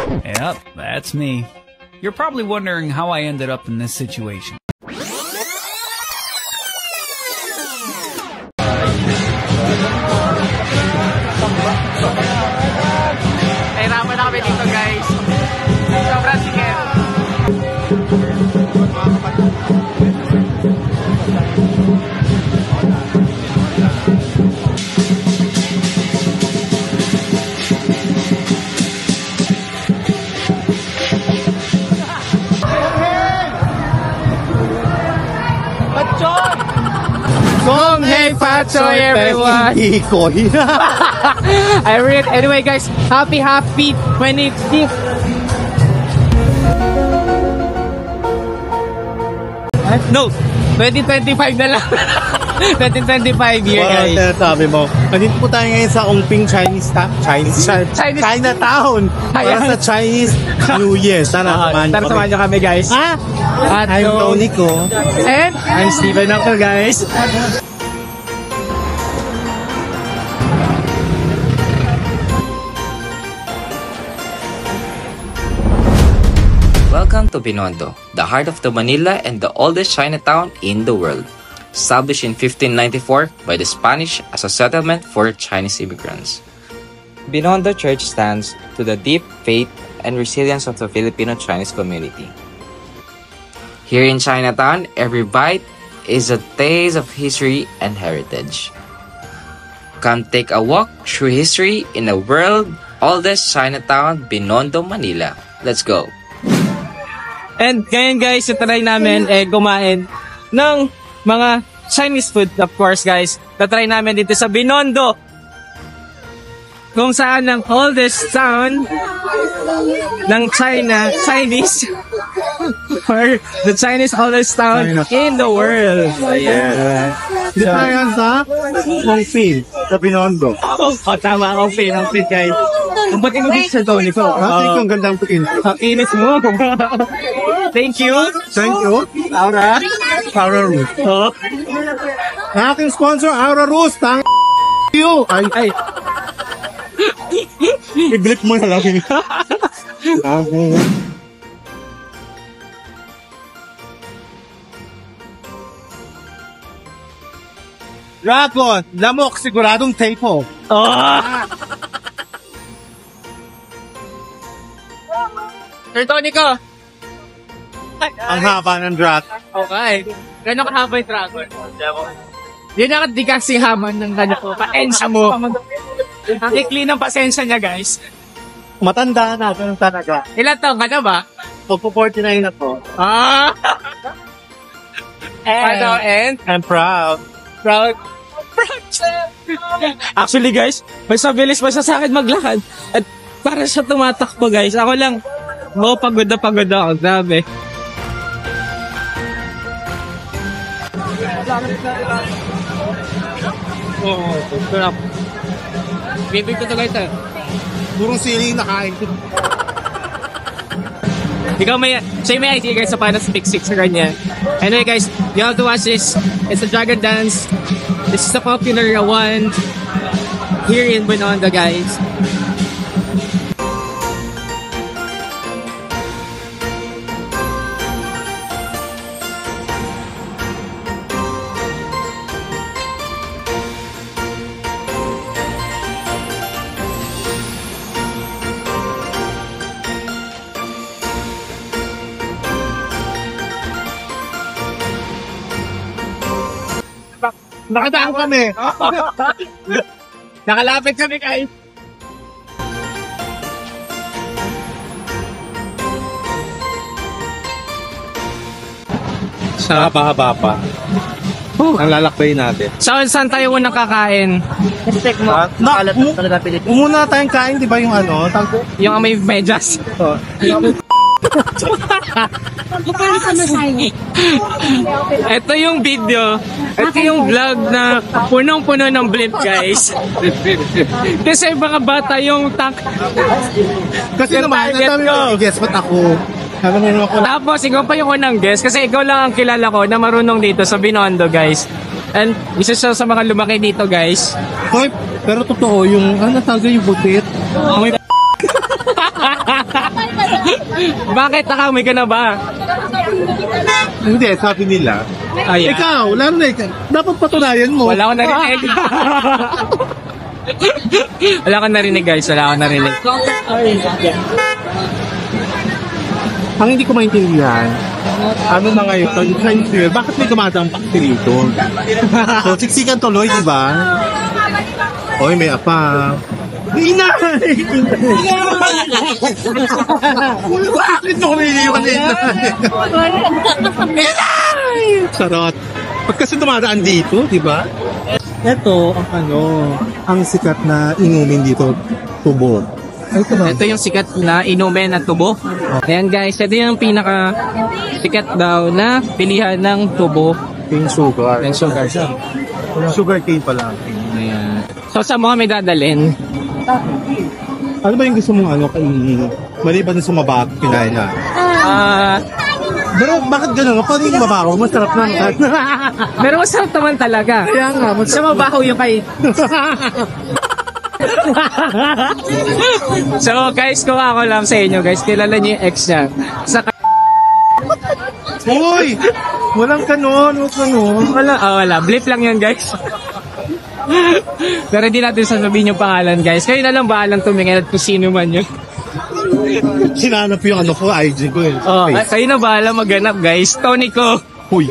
Yep, that's me. You're probably wondering how I ended up in this situation. Nahirapan na kami dito, guys. Sobrang sikip. Gong Hei Fat Choy, everyone! I read. Anyway, guys, happy 25th. No, 2025 na lang. 2025 year, guys. Sabi mo, nandito po tayo ngayon sa Ongping Chinatown. Para sa Chinese New Year. Tara, samahan nyo kami, guys. At I'm Tony ko. And I'm Steven ako, guys. Welcome to Binondo, the heart of the Manila and the oldest Chinatown in the world. Established in 1594 by the Spanish as a settlement for Chinese immigrants. Binondo Church stands to the deep faith and resilience of the Filipino-Chinese community. Here in Chinatown, every bite is a taste of history and heritage. Come take a walk through history in the world's oldest Chinatown, Binondo, Manila. Let's go! And ngayon, guys, try namin kumain ng mga Chinese food, of course, guys. Tatry namin dito sa Binondo, kung saan ang oldest town ng Chinese or the Chinese oldest town in the world. Dito tayo sa Ongping, sa Binondo. Tama, Ongping, guys. Ang pati mo dito sa Tony ko. Ang gandang pikin. Ang inis mo. Thank you. Aura Rus. Aking sponsor, Aura Rus. Tang you. Ay. I-blip mo na lang. Dragon, lamok, siguradong tapo. Sir Tony ko. Ang haba ng dragon. Okay. Gano'n kahaba yung dragon? Yun ang di kasi haman ng gano'n ko. Paensya mo. Ang ikli ng pasensya niya, guys. Matanda na, ganun talaga. Ilan taong ka na ba? Pagpo-49 na po. And I'm proud. proud. Actually, guys, mas mabilis pa siya sa akin maglakad. At para siya tumatakbo, guys. Ako lang, pagod na ako. Grabe. Sarap. Bibig ko to, guys. Purong sili na kain. Ikaw say may idea, guys, sa paano speak sa ganyan. Anyway, guys, you have to watch this. It's a dragon dance. This is a popular one here in Binondo, guys. Nakadaan kami. Nakalapit kami, guys. Sa haba-haba pa. Ang lalakbay natin. Saan tayo unang kakain? Steak mo. Umuna tayong kain, di ba yung ano? Yung may medyas. Ito yung video. Ito yung vlog na punong-puno ng blimp, guys. Kasi mga bata yung tank. Kasi naman, ang dami ko. Guess what ako? Tapos, ikaw pa yung unang guest kasi ikaw lang ang kilala ko na marunong dito sa Binondo, guys. And isa siya sa mga lumaki dito, guys. Hoy, pero totoo, yung ano tawag yung butit? May Bakit? Nakamoy ka na ba? Hindi, sabi nila. Ayan. Ikaw, lalo na ikaw. Dapat patunayan mo. Wala akong narinig. Wala akong narinig, guys. Wala akong narinig. Ang hindi ko maintindihan, ano na ngayon, yung Chinese New Year, bakit may dumadang taxi rito? So, siksikan tuloy, di ba? Oy, may apa. Ina! Bakit mo kumiliwan na ina? Sarot. Pag kasi dumadaan dito, di ba? Ito, ang sikat na inumin dito, tubo. Ito yung sikat na inumin at tubo. Ayan guys, ito yung pinaka sikat daw na pilihan ng tubo. Yung sugar. Yung sugar. Sugar cane pala. Ayan. So sa mga may dadalhin, Ano ba yung gusto mong kainin? Maliban na sa mabak, kinain na. Pero bakit gano'n? Paano yung mabaho? Masarap na. pero masarap naman talaga. Kaya nga, Sa mabaho yung kay... So guys, kung ako lang sa inyo guys, kilala niyo yung ex niya. Sa Uy! Walang kanon, huwag kanon. wala. Blip lang yan guys. Pero hindi natin sasabihin yung pangalan guys. Kayo na lang bahalang tumingin at kung sino man yun. Sinanap yung IG ko eh. Oh, kayo na bahala maghanap guys. Tony ko. Uy!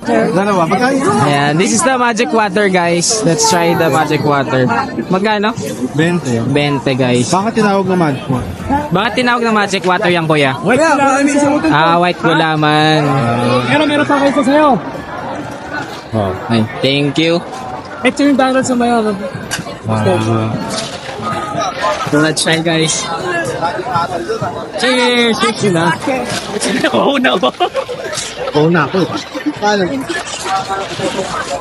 Dalawa, magkain. Ayan, this is the magic water guys. Let's try the magic water. Magkano? 20. 20 guys. Bakit tinawag na magic mo? Bakit tinawag na magic water yan kuya? White gulaman. Meron pa kayo sa'yo. Oh. Ay, thank you. Ito yung download sa mayo. So let's try guys. Cheers! Cheers na. Oo na ba? Oo na ako. Paano?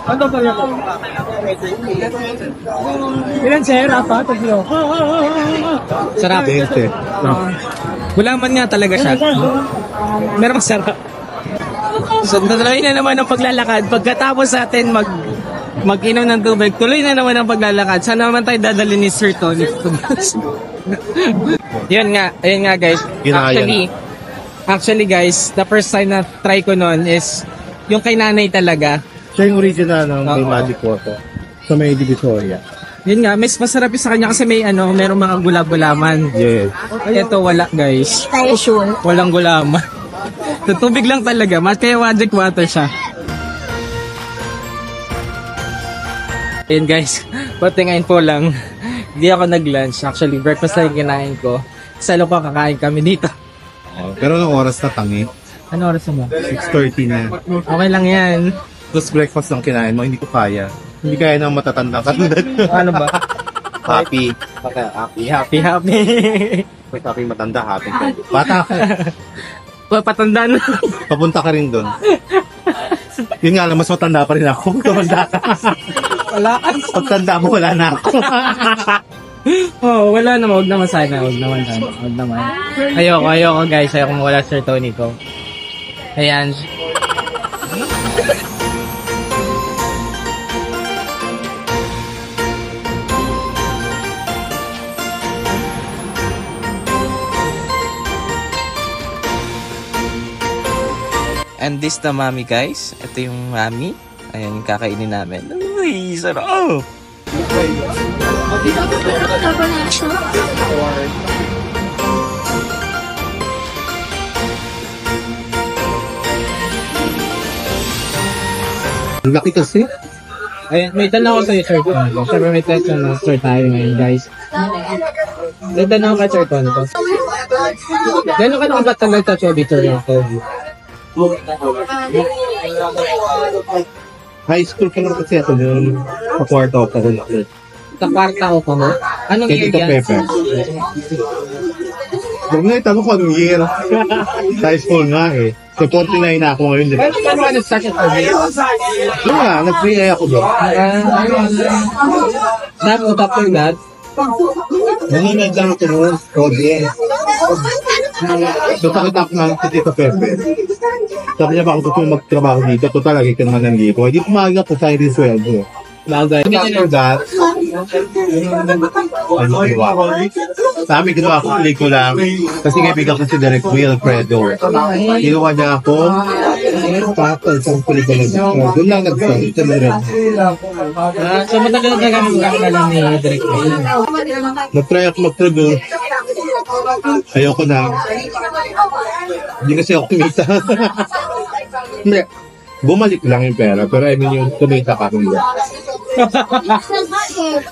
Ano pa rin ako? Ilan sir? Apa? Tatlo. Sarap. 20. Gulaman nga talaga siya. Meron masarap. So, tuloy na naman ang paglalakad. Pagkatapos natin mag-inom ng tubig, tuloy na naman ang paglalakad. Sana naman tayo dadalhin ni Sir Tony. Ayun nga guys. Actually guys, the first time na try ko noon is yung kay nanay talaga. Siya yung original ng may magic water. Sa may Divisoria. Yun nga, mas masarap yung sa kanya kasi may merong mga gulab-gulaman. Yes. Ito wala guys. Tayo sure. Walang gulaman. Tubig lang talaga. Kaya magic water siya. Ayun guys, patingayin po lang. Hindi ako nag-lunch. Actually, breakfast lang yung kinain ko. Salo pa kakain kami dito. Oh, pero ng oras na tangi. Ano oras mo? 6:30 na. Okay lang yan. Tapos breakfast lang kinain mo, hindi ko kaya. Hindi kaya ng matatanda ka. Ano ba? Happy. Happy. Pag happy matanda, happy ka. Bata ka. Patanda na. Papunta ka rin doon. Yun nga lang, mas matanda pa rin ako. Tumanda ka. Wala. Pagtanda mo, wala na ako. Oh, wala naman. Huwag naman sana. Huwag naman. Ayoko guys. Ayoko mawala Sir Tony ko. Ayan. And this the mami guys. Ito yung mami. Ayan yung kakainin namin. Uy, sarap. Oh! Ang laki kasi. Ayan, may tanong ako sa'yo, Sir Tonto. Siyempre may test na start tayo ngayon, guys. May tanong ako kay Sir Tonto. Gano'n ka na ba tagal touch auditor yung COVID? High school ka lang kasi ako noon. Pa-kwarto ako na. Sa kwarta ko ka mo? Anong year Tito yan? Pepe. Huwag na itanong ko anong year. High school nga eh. So 49 na ako ngayon. Gano'n ka naman nag-start yung COVID? Yun nga, nag-pre ako doon. Tapos after that, Nanginag lang ito noon. Audience. So, pakita ko nga si Tito Pepe. Sabi niya, baka gusto mo magtrabaho dito. Total, lagi ka naman ng lipo. Hindi pumaga po sa rin sweldo. Bagay. After that, sabi ginawa ko pelikula kasi kaibigan ko si Direk Wilfredo. Ginawa niya ako para sa pelikula niya. Doon lang nag-start. So matagal na kami magkakala ni Direk Will. Nag-try ako mag-produce. Ayoko na. Hindi kasi ako kumita. Hindi. Bumalik lang yung pera, pero I mean yung kumita ka kung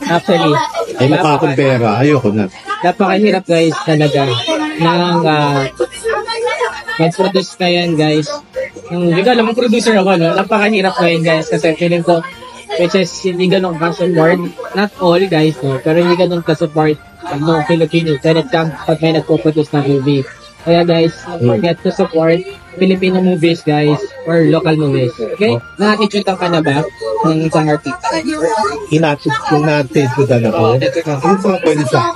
Actually, ay mukha akong pera, ayoko na. napakahirap guys talaga ng mag-produce na yan guys. Hindi ko alam, producer ako, no? Napakahirap na yan guys kasi feeling ko which is hindi ganun ka-support, not all guys, no? Pero hindi ganun ka-support ng Filipino when it comes pag may nagpo-produce ng movie. Kaya guys, don't forget to support Filipino movies guys or local movies. Okay? Na-attitude ka na ba ng isang artista? Inatid ko dala ko. Ano sa pwede sa?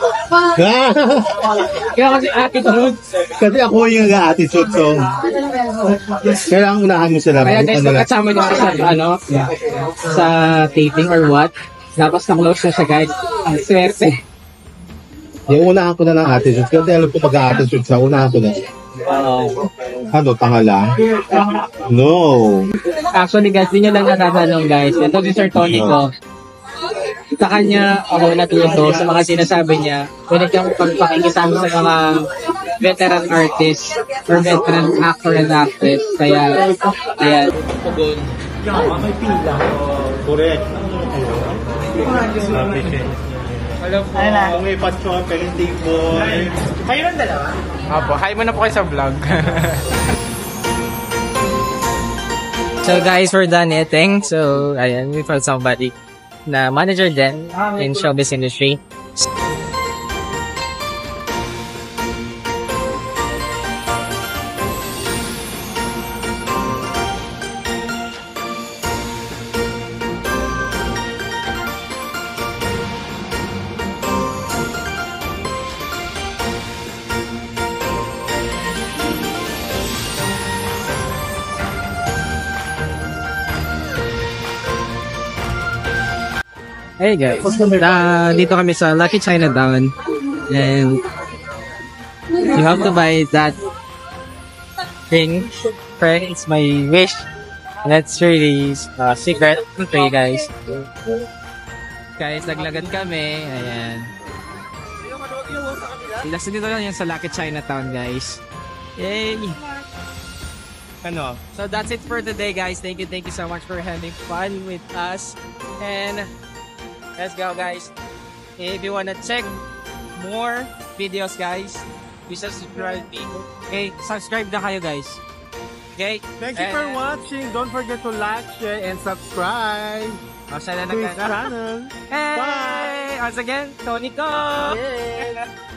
Kaya kasi attitude. Kasi ako yung nag-attitude, so kailangan unahan mo sila. Kaya guys, magkasama nyo sa sa taping or what, tapos na-close na siya guys. Ang swerte. Yung unahan ko na ng attitude. Kasi alam ko mag-attitude sa unahan ko na. Ano, tanga lang? No. Actually guys, di nyo lang natatanong guys. Ito si Sir Tony ko. Sa kanya ako natuto sa mga sinasabi niya when it comes pagpakikisama sa mga veteran artists or veteran actor and actress. Kaya, ayan. Correct. Hello po. Ayun na. May patso, painting boy. Kayo lang dalawa? Opo, hi muna po kayo sa vlog. So guys, we're done eating. So, ayan, we found somebody na manager din in showbiz industry. Hey guys, dito kami sa Lucky Chinatown and you have to buy that thing. It's my wish. That's really secret to you guys. Guys, naglagad kami. Ayan. Last dito lang yan sa Lucky Chinatown guys. Yay! Ano? So that's it for today guys. Thank you so much for having fun with us. And let's go guys. If you wanna check more videos guys, please subscribe. Okay, subscribe na kayo guys. Okay? Thank you for watching. Don't forget to like, share, and subscribe Sana to his channel. Hey! Bye! Once again, Tony ko! Yeah.